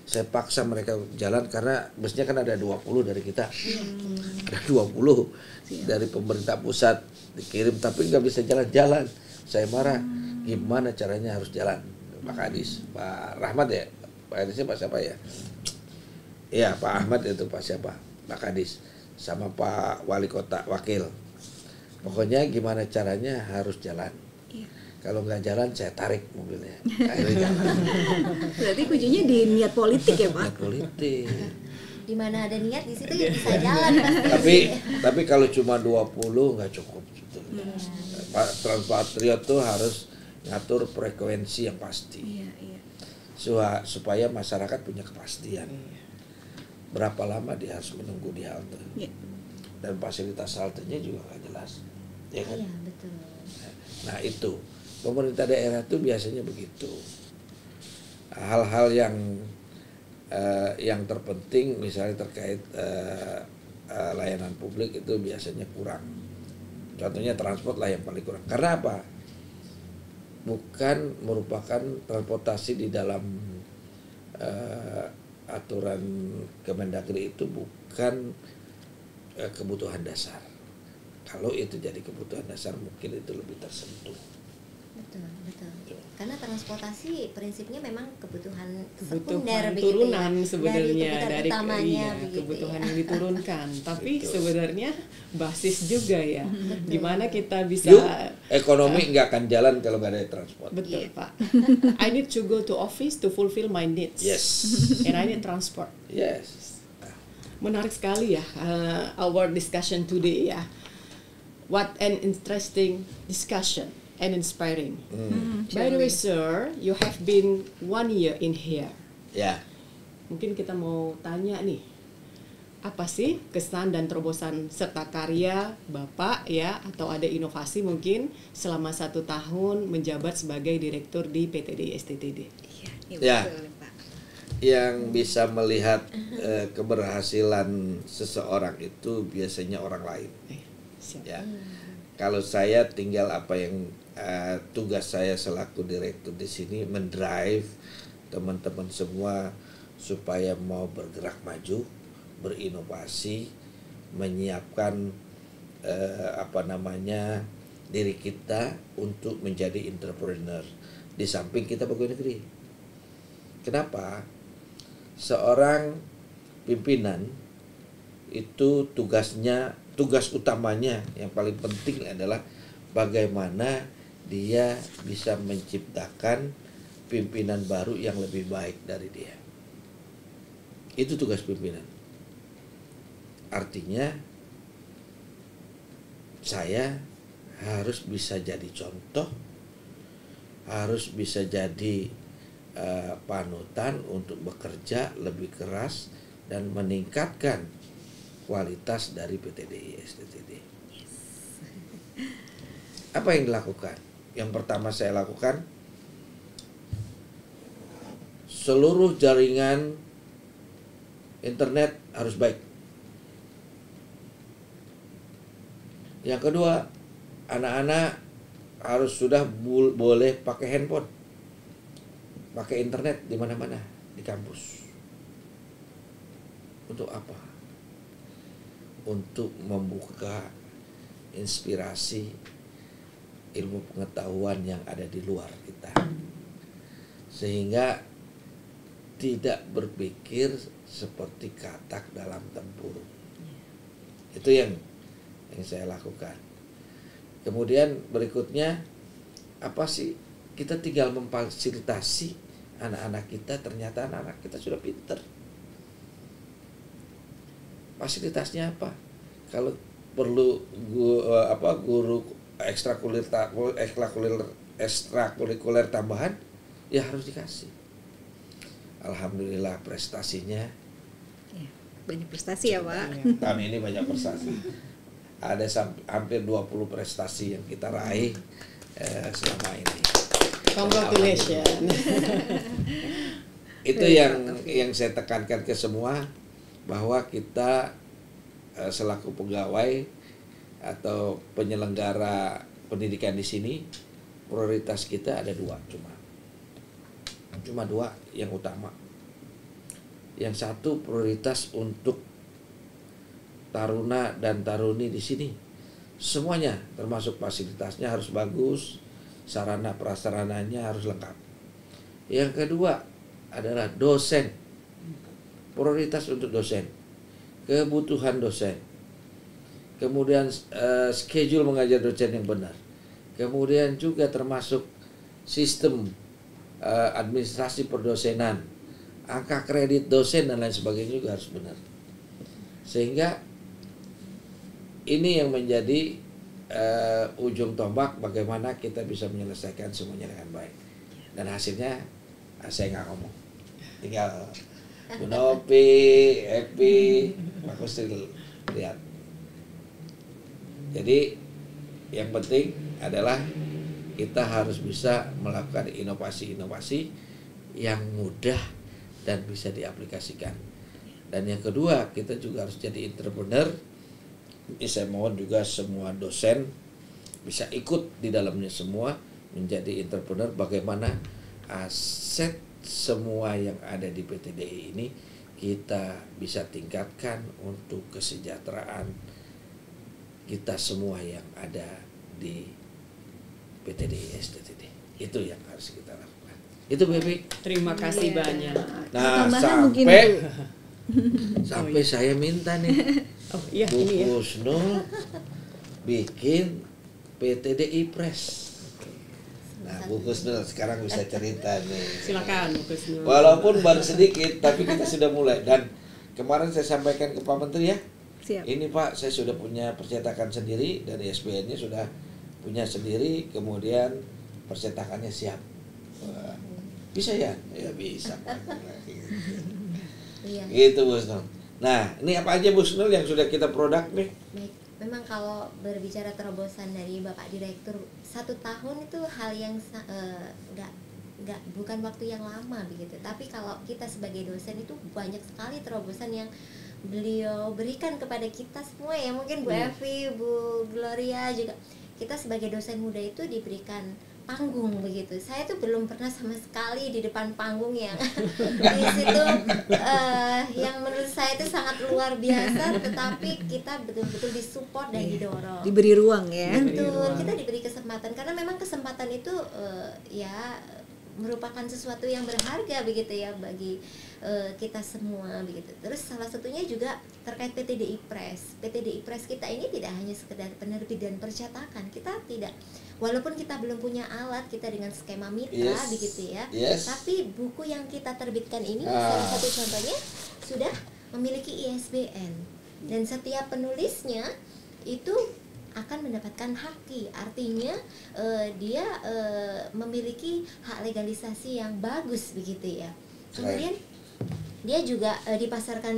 saya paksa mereka jalan karena busnya kan ada 20 dari kita. Ada 20 dari pemerintah pusat dikirim tapi nggak bisa jalan-jalan. Saya marah. Gimana caranya harus jalan? Pak Kadis, Pak Rahmat ya? Pak Kadisnya Pak siapa ya? Iya, Pak Ahmad itu Pak siapa? Pak Kadis sama Pak Wali Kota Wakil. Pokoknya gimana caranya harus jalan. Iya. Kalau nggak jalan saya tarik mobilnya. Akhirnya jalan. Berarti kuncinya di niat politik ya, Pak. Niat politik. Di mana ada niat di situ ya bisa jalan pasti. Tapi kalau cuma 20 nggak cukup sebetulnya. Pak Transpatriot tuh harus ngatur frekuensi yang pasti. Iya. Supaya masyarakat punya kepastian. Berapa lama dia harus menunggu di halte. Iya. Dan fasilitas haltenya juga nggak jelas. Ya kan? Iya, betul. Nah, itu. Pemerintah daerah itu biasanya begitu. Hal-hal yang terpenting misalnya terkait layanan publik itu biasanya kurang. Contohnya transport lah yang paling kurang. Karena apa? Bukan merupakan transportasi di dalam aturan Kemendagri itu bukan kebutuhan dasar. Kalau itu jadi kebutuhan dasar mungkin itu lebih tersentuh. Betul. Karena transportasi prinsipnya memang kebutuhan sekunder turunan begitu ya. sebenarnya dari utamanya kebutuhan ya. yang diturunkan. Tapi Betul. sebenarnya basis juga ya. Gimana kita bisa Ekonomi nggak akan jalan kalau nggak ada transport. betul Pak. I need to go to office to fulfill my needs. Yes. And I need transport. Yes. Menarik sekali ya our discussion today ya. What an interesting discussion and inspiring. By the way, sir, you have been 1 year in here. Ya. Mungkin kita mau tanya nih, apa sih kesan dan terobosan serta karya Bapak ya, atau ada inovasi mungkin selama 1 tahun menjabat sebagai direktur di PTDI STTD? Iya, Ya. betul, Pak. Yang bisa melihat keberhasilan seseorang itu biasanya orang lain. Siap. Ya. Kalau saya tinggal apa yang tugas saya selaku direktur di sini mendrive teman-teman semua supaya mau bergerak maju, berinovasi, menyiapkan diri kita untuk menjadi entrepreneur di samping kita pegawai negeri. Kenapa? Seorang pimpinan itu tugas utamanya yang paling penting adalah bagaimana dia bisa menciptakan pimpinan baru yang lebih baik dari dia. Itu tugas pimpinan. Artinya saya harus bisa jadi contoh, harus bisa jadi panutan untuk bekerja lebih keras dan meningkatkan kualitas dari PTDI STTD. Apa yang dilakukan? Yang pertama saya lakukan, seluruh jaringan internet harus baik. Yang kedua, anak-anak harus sudah boleh pakai handphone, pakai internet di mana-mana di kampus. Untuk apa? Untuk membuka inspirasi ilmu pengetahuan yang ada di luar kita, sehingga tidak berpikir seperti katak dalam tempurung. Itu yang saya lakukan. Kemudian berikutnya apa sih? Kita tinggal memfasilitasi anak-anak kita. Ternyata anak-anak kita sudah pinter. Fasilitasnya apa? Kalau perlu guru ekstrakurikuler tambahan, ya harus dikasih. Alhamdulillah prestasinya. Ya, banyak prestasi ya, Pak. Tahun ini banyak prestasi. Ada hampir 20 prestasi yang kita raih selama ini. Congratulations. Itu yang saya tekankan ke semua, bahwa kita selaku pegawai atau penyelenggara pendidikan di sini, prioritas kita ada dua, cuma dua yang utama. Yang satu prioritas untuk taruna dan taruni di sini, semuanya termasuk fasilitasnya harus bagus, sarana prasarananya harus lengkap. Yang kedua adalah dosen, prioritas untuk dosen, kebutuhan dosen, kemudian schedule mengajar dosen yang benar, kemudian juga termasuk sistem administrasi perdosenan, angka kredit dosen dan lain sebagainya juga harus benar. Sehingga ini yang menjadi ujung tombak bagaimana kita bisa menyelesaikan semuanya dengan baik. Dan hasilnya saya nggak ngomong, tinggal Bu Nopi, Epi, Pak Kusril lihat. Jadi yang penting adalah kita harus bisa melakukan inovasi-inovasi yang mudah dan bisa diaplikasikan. Dan yang kedua, kita juga harus jadi entrepreneur. Saya mohon juga semua dosen bisa ikut di dalamnya semua menjadi entrepreneur, bagaimana aset semua yang ada di PTDI ini kita bisa tingkatkan untuk kesejahteraan kita semua yang ada di PTDI STTD. Itu yang harus kita lakukan. Itu Bebi. Terima kasih banyak. Nah, Tambahan mungkin, sampai saya minta nih Oh iya, Bu ini ya. Kusnul bikin PTDI Press. Nah, Bu Kusnul sekarang bisa cerita nih. Silakan Bu Kusnul. Walaupun baru sedikit, tapi kita sudah mulai. Dan kemarin saya sampaikan ke Pak Menteri ya, siap. ini Pak, saya sudah punya percetakan sendiri dan ISBN-nya sudah punya sendiri, kemudian percetakannya siap. Wah, bisa ya? Ya bisa Pak. Iya. Gitu Bu Kusnul. Nah, ini apa aja Bu Kusnul yang sudah kita produk nih? Baik, memang kalau berbicara terobosan dari Bapak Direktur 1 tahun itu hal yang bukan waktu yang lama begitu. Tapi kalau kita sebagai dosen itu banyak sekali terobosan yang beliau berikan kepada kita semua ya. Mungkin Bu Evi, Bu Gloria juga, kita sebagai dosen muda itu diberikan panggung begitu. Saya tuh belum pernah sama sekali di depan panggung yang di situ yang menurut saya itu sangat luar biasa, tetapi kita betul-betul disupport dan didorong. Diberi ruang ya. Betul, kita diberi kesempatan karena memang kesempatan itu ya merupakan sesuatu yang berharga begitu ya bagi kita semua begitu. Terus salah satunya juga terkait PTDI Press. PTDI Press kita ini tidak hanya sekedar penerbit dan percetakan. Kita tidak, walaupun kita belum punya alat, kita dengan skema mitra begitu ya. Tapi buku yang kita terbitkan ini salah satu contohnya sudah memiliki ISBN dan setiap penulisnya itu akan mendapatkan haki, artinya dia memiliki hak legalisasi yang bagus begitu ya. Kemudian dia juga dipasarkan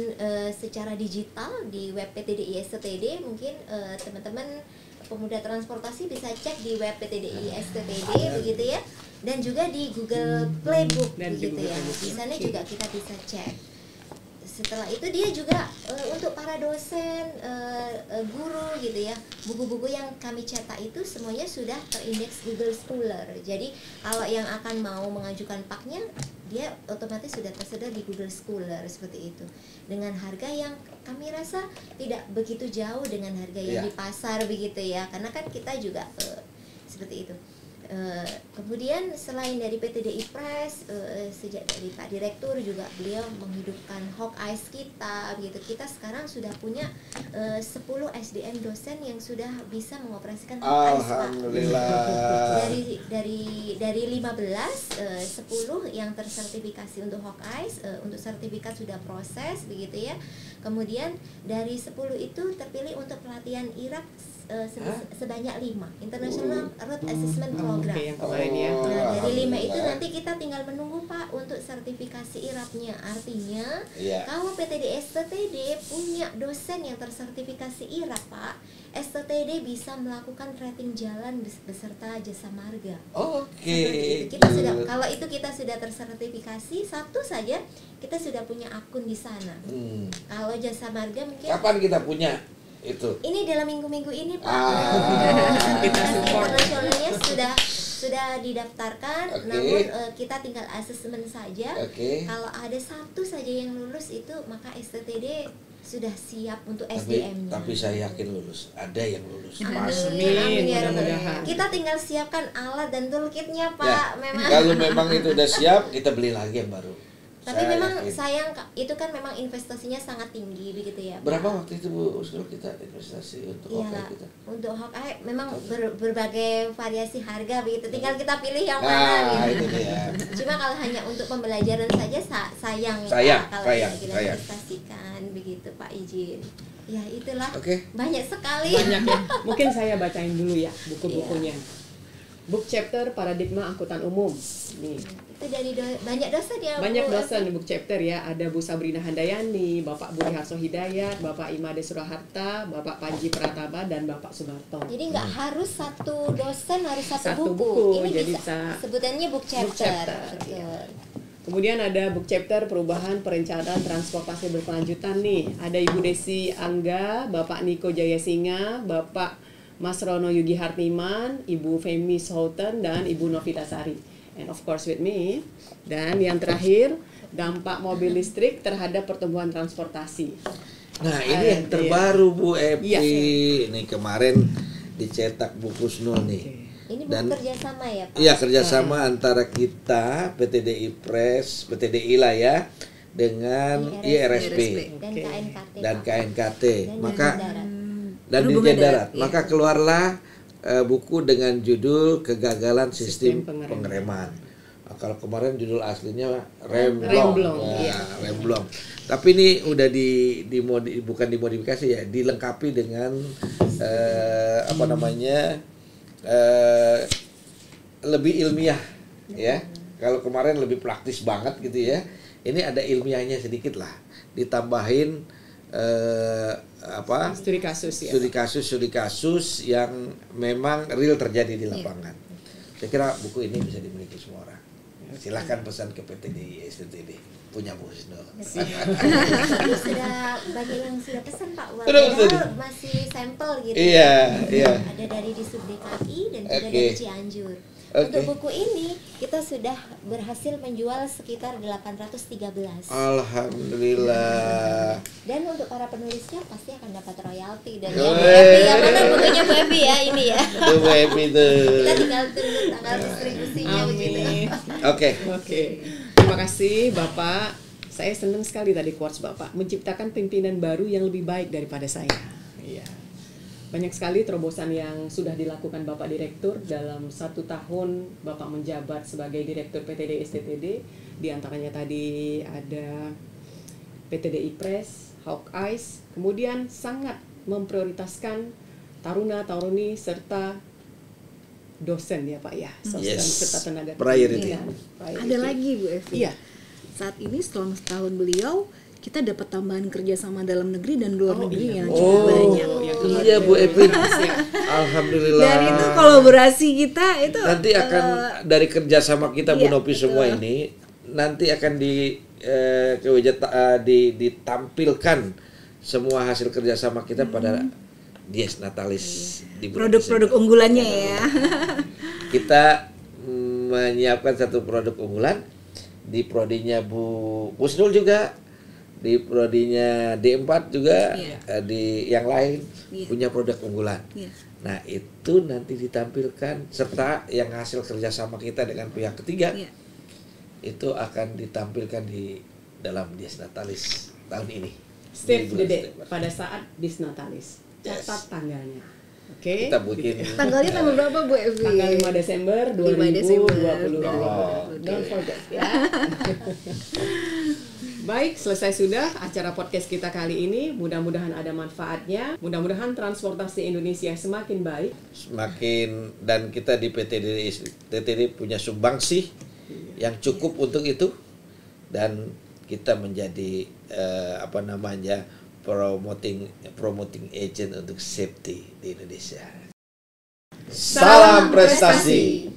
secara digital di web PTDI STTD. Mungkin teman-teman pemuda transportasi bisa cek di web PTDI STTD begitu ya, dan juga di Google Playbook begitu ya. Di sana juga kita bisa cek. Setelah itu dia juga untuk para dosen, guru gitu ya, buku-buku yang kami cetak itu semuanya sudah terindeks Google Scholar. Jadi kalau yang akan mau mengajukan paknya, dia otomatis sudah tersedia di Google Scholar seperti itu. Dengan harga yang kami rasa tidak begitu jauh dengan harga yang di pasar begitu ya, karena kan kita juga seperti itu. Kemudian selain dari PTDI Press, sejak dari Pak Direktur juga beliau menghidupkan Hawkeyes kita begitu. Kita sekarang sudah punya 10 SDM dosen yang sudah bisa mengoperasikan Hawkeyes, Pak. Alhamdulillah. Dari 15, 10 yang tersertifikasi untuk Hawkeyes, untuk sertifikat sudah proses begitu ya. Kemudian dari 10 itu terpilih untuk pelatihan Irak sebanyak 5 International Route Assessment Program. Nah, dari 5 itu nanti kita tinggal menunggu Pak untuk sertifikasi IRAP-nya. Artinya kalau PTDI STTD punya dosen yang tersertifikasi IRAP Pak, STTD bisa melakukan rating jalan beserta jasa marga. Kita sudah, kalau itu kita sudah tersertifikasi, satu saja kita sudah punya akun di sana. Kalau jasa marga mungkin kapan kita punya itu? Ini dalam minggu-minggu ini Pak. Internasionalnya sudah didaftarkan, namun kita tinggal asesmen saja. Kalau ada satu saja yang lulus itu, maka STTD sudah siap untuk SDM-nya. Tapi saya yakin lulus. Ada yang lulus. Amin ya Rabbal. Kita tinggal siapkan alat dan toolkitnya Pak. Memang. Kalau memang itu udah siap, kita beli lagi yang baru. Tapi memang sayang, itu kan memang investasinya sangat tinggi begitu ya. Berapa waktu itu Bu Usnul kita investasi untuk Hawkeye kita? Untuk Hawkeye memang berbagai variasi harga begitu. Tinggal kita pilih yang mana gitu. Cuma kalau hanya untuk pembelajaran saja sayang kalau kita investasikan begitu. begitu Pak Ijin. Ya itulah Oke. banyak sekali. Banyak ya. Mungkin saya bacain dulu ya buku-bukunya. Book chapter paradigma angkutan umum. Nih. Itu dari banyak dosen ya. Banyak Bu. dosen di book chapter ya. Ada Bu Sabrina Handayani, Bapak Budi Harso Hidayat, Bapak Imade Suraharta, Bapak Panji Pratama, dan Bapak Sumarto. Jadi nggak harus satu dosen, harus Satu satu, buku, Ini jadi bisa bisa sebutannya book chapter. chapter, Betul. iya. Kemudian ada book chapter perubahan perencanaan transportasi berkelanjutan nih. Ada Ibu Desi Angga, Bapak Niko Jayasinga, Bapak Mas Rono Yugi Hartiman, Ibu Femi Souten, dan Ibu Novita Sari. And of course with me. Dan yang terakhir, dampak mobil listrik terhadap pertumbuhan transportasi. Nah, ini yang terbaru Bu Epi. Iya. Ini kemarin dicetak Bu Kusnul nih. Ini Dan- bukan kerjasama ya Pak? Iya, kerjasama antara kita PTDI Press, PTDI lah ya, dengan IRSP Dan Oke. KNKT. dan Pak. KNKT. Dan Maka Darat. dan Perhubungan Dirjen Darat. Darat, iya. Maka keluarlah buku dengan judul Kegagalan Sistem Sistem Pengereman. Nah, kalau kemarin judul aslinya Remblong. Remblong, Ya, iya. Remblong. Tapi ini udah bukan dimodifikasi ya, dilengkapi dengan apa namanya? Lebih ilmiah ya. Kalau kemarin lebih praktis banget gitu ya. Ini ada ilmiahnya sedikit lah. Ditambahin apa? Studi kasus ya. Studi kasus yang memang real terjadi di lapangan. Saya kira buku ini bisa dimiliki semua orang. Silahkan pesan ke PTDI STTD punya Bu Husnul. Ini sudah banyak yang sudah pesan Pak. Sudah Padahal pesan. masih sampel gitu. Iya, iya. Ada dari di Sub DKI dan juga Oke. dari Cianjur. Oke. Untuk buku ini kita sudah berhasil menjual sekitar 813. Alhamdulillah. Dan untuk para penulisnya pasti akan dapat royalti dari Woi. Bu Evi. Yang mana bukunya Bu Evi ya ini ya. Itu Bu Epi tuh. Kita tinggal tunggu tanggal distribusinya begitu. Amin. Oke. Oke. Terima kasih Bapak. Saya senang sekali tadi quotes Bapak, menciptakan pimpinan baru yang lebih baik daripada saya. Iya. Banyak sekali terobosan yang sudah dilakukan Bapak Direktur dalam 1 tahun Bapak menjabat sebagai Direktur PTDI STTD. Di antaranya tadi ada PTDI Press, Hawkeyes, kemudian sangat memprioritaskan taruna-taruni serta dosen ya Pak ya, Yes. serta tenaga Priority. pendidikan. Priority. Ada lagi Bu Evi. Iya. Saat ini setelah setahun beliau, kita dapat tambahan kerjasama dalam negeri dan luar negeri yang cukup Oh, banyak. iya Bu Epi. Alhamdulillah. Dan itu kolaborasi kita itu Nanti akan dari kerjasama kita Bu iya, Nopi semua betul. ini nanti akan ditampilkan semua hasil kerjasama kita pada Dies Natalis di bulan produk-produk Desember. unggulannya ya. Kita menyiapkan satu produk unggulan di prodinya Bu Husnul juga, di prodinya D4 juga, Iya. di yang lain Iya. punya produk unggulan. Iya. Nah itu nanti ditampilkan serta yang hasil kerjasama kita dengan pihak ketiga Iya. itu akan ditampilkan di dalam Dies Natalis tahun ini. Save Di the bulan date September. pada saat Disnatalis. Yes. Catat tanggalnya. Oke. Kita bikin Tanggalnya tanggal berapa Bu Evi? Tanggal 5 Desember 5 Desember. 2022. Oh, Don't forget ya. Baik, selesai sudah acara podcast kita kali ini. Mudah-mudahan ada manfaatnya. Mudah-mudahan transportasi Indonesia semakin baik. semakin, dan kita di PTDI punya sumbangsih yang cukup untuk itu, dan kita menjadi promoting agent untuk safety di Indonesia. Salam prestasi.